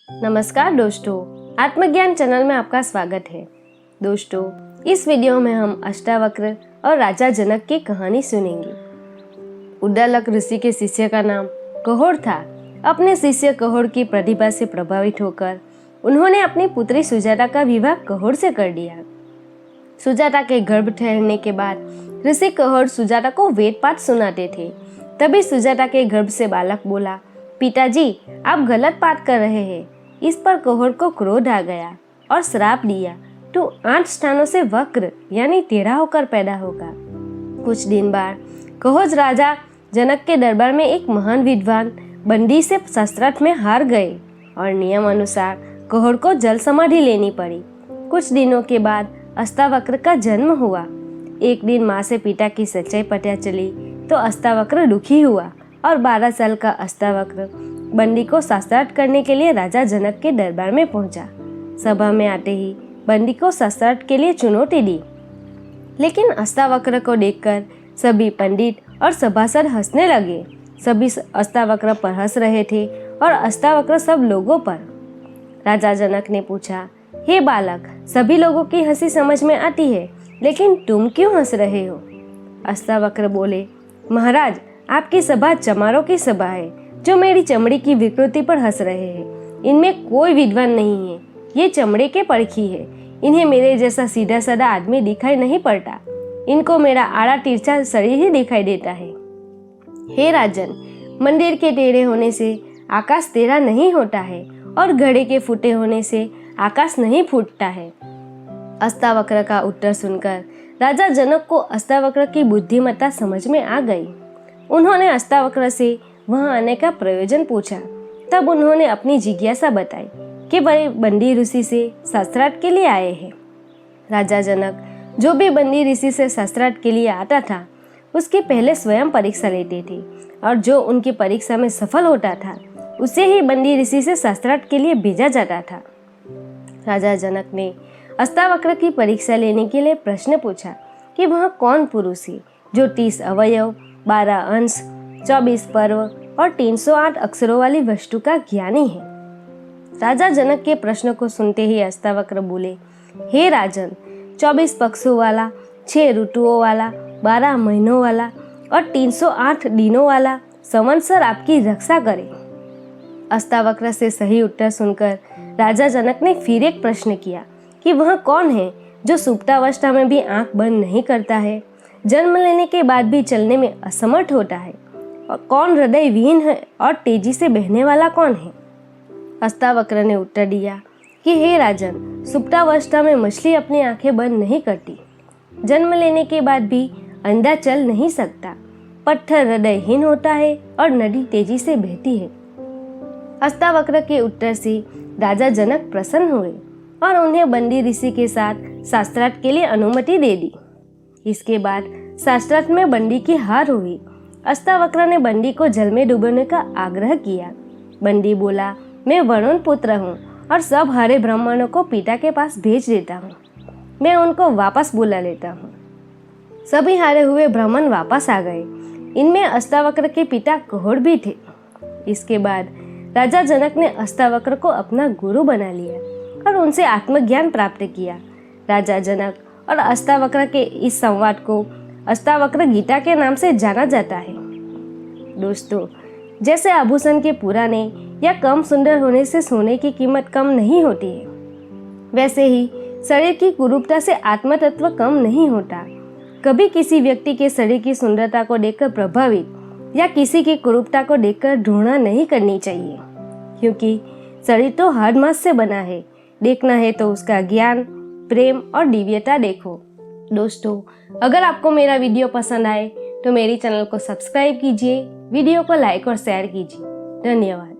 नमस्कार दोस्तों, आत्मज्ञान चैनल में आपका स्वागत है। दोस्तों, इस वीडियो में हम अष्टावक्र और राजा जनक की कहानी सुनेंगे। उद्दालक ऋषि के शिष्य का नाम कहोड़ था। अपने शिष्य कहोड़ की प्रतिभा से प्रभावित होकर उन्होंने अपनी पुत्री सुजाता का विवाह कहोड़ से कर दिया। सुजाता के गर्भ ठहरने के बाद ऋषि कहोड़ सुजाता को वेद पाठ सुनाते थे। तभी सुजाता के गर्भ से बालक बोला, पिताजी, आप गलत बात कर रहे हैं। इस पर कहोड़ को क्रोध आ गया और श्राप दिया, तू 8 स्थानों से वक्र यानी टेढ़ा होकर पैदा होगा। कुछ दिन बाद कहोड़ राजा जनक के दरबार में एक महान विद्वान बंदी से शस्त्रास्त्र में हार गए और नियम अनुसार कहोड़ को जल समाधि लेनी पड़ी। कुछ दिनों के बाद अष्टावक्र का जन्म हुआ। एक दिन माँ से पिता की सच्चाई पता चली तो अष्टावक्र दुखी हुआ और 12 साल का अष्टावक्र बंदी को शास्त्रार्थ करने के लिए राजा जनक के दरबार में पहुंचा। सभा में आते ही बंदी को शास्त्रार्थ के लिए चुनौती दी, लेकिन अष्टावक्र को देखकर सभी पंडित और सभासद हंसने लगे। सभी अष्टावक्र पर हंस रहे थे और अष्टावक्र सब लोगों पर। राजा जनक ने पूछा, हे बालक, सभी लोगों की हंसी समझ में आती है, लेकिन तुम क्यों हंस रहे हो? अष्टावक्र बोले, महाराज, आपकी सभा चमारों की सभा है जो मेरी चमड़ी की विकृति पर हंस रहे हैं। इनमें कोई विद्वान नहीं है, ये चमड़े के परखी है। इन्हें मेरे जैसा सीधा साधा आदमी दिखाई नहीं पड़ता। इनको मेरा आड़ा तिरछा शरीर ही दिखाई देता है। हे राजन, मंदिर के टेढ़े होने से आकाश टेढ़ा नहीं होता है और घड़े के फूटे होने से आकाश नहीं फूटता है। अष्टावक्र का उत्तर सुनकर राजा जनक को अष्टावक्र की बुद्धिमत्ता समझ में आ गई। उन्होंने अष्टावक्र से वहां आने का प्रयोजन पूछा। तब उन्होंने अपनी जिज्ञासा बताई कि वह बंदी ऋषि से शास्त्रार्थ के लिए आए हैं। राजा जनक जो भी बंदी ऋषि से शास्त्रार्थ के लिए आता था उसकी पहले स्वयं परीक्षा लेते थे और जो उनकी परीक्षा में सफल होता था उसे ही बंदी ऋषि से शास्त्रार्थ के लिए भेजा जाता था। राजा जनक ने अष्टावक्र की परीक्षा लेने के लिए प्रश्न पूछा कि वह कौन पुरुष है जो 30 अवयव, 12 अंश, 24 पर्व और 308 अक्षरों वाली वस्तु का ज्ञानी है। राजा जनक के प्रश्न को सुनते ही अष्टावक्र बोले, हे राजन, 24 पक्षों वाला, 6 ऋतुओं वाला, 12 महीनों वाला और 308 दिनों वाला संवत्सर आपकी रक्षा करे। अष्टावक्र से सही उत्तर सुनकर राजा जनक ने फिर एक प्रश्न किया कि वह कौन है जो सुप्तावस्था में भी आंख बंद नहीं करता है, जन्म लेने के बाद भी चलने में असमर्थ होता है, और कौन हृदय विहीन है और तेजी से बहने वाला कौन है? अष्टावक्र ने उत्तर दिया कि हे राजन, सुप्तावस्था में मछली अपनी आंखें बंद नहीं करती, जन्म लेने के बाद भी अंधा चल नहीं सकता, पत्थर हृदयहीन होता है और नदी तेजी से बहती है। अष्टावक्र के उत्तर से राजा जनक प्रसन्न हुए और उन्हें बंदी ऋषि के साथ शास्त्रार्थ के लिए अनुमति दे दी। इसके बाद शास्त्रार्थ में बंदी की हार हुई। अष्टावक्र ने बंदी को जल में डूबने का आग्रह किया। बंदी बोला, मैं वरुण पुत्र हूँ और सब हारे ब्राह्मणों को पिता के पास भेज देता हूँ। मैं उनको वापस बुला लेता हूँ। सभी हारे हुए ब्राह्मण वापस आ गए। इनमें अष्टावक्र के पिता कहोड़ भी थे। इसके बाद राजा जनक ने अष्टावक्र को अपना गुरु बना लिया और उनसे आत्मज्ञान प्राप्त किया। राजा जनक और अष्टावक्र के इस संवाद को अष्टावक्र गीता के नाम से जाना जाता है। दोस्तों, जैसे आभूषण के पुराने या कम सुंदर होने से सोने की कीमत कम नहीं होती है, वैसे ही शरीर की कुरूपता से आत्म तत्व कम नहीं होता। कभी किसी व्यक्ति के शरीर की सुंदरता को देखकर प्रभावित या किसी की कुरूपता को देखकर घृणा नहीं करनी चाहिए, क्योंकि शरीर तो हाड़ मांस से बना है। देखना है तो उसका ज्ञान, प्रेम और दिव्यता देखो। दोस्तों, अगर आपको मेरा वीडियो पसंद आए तो मेरे चैनल को सब्सक्राइब कीजिए, वीडियो को लाइक और शेयर कीजिए। धन्यवाद।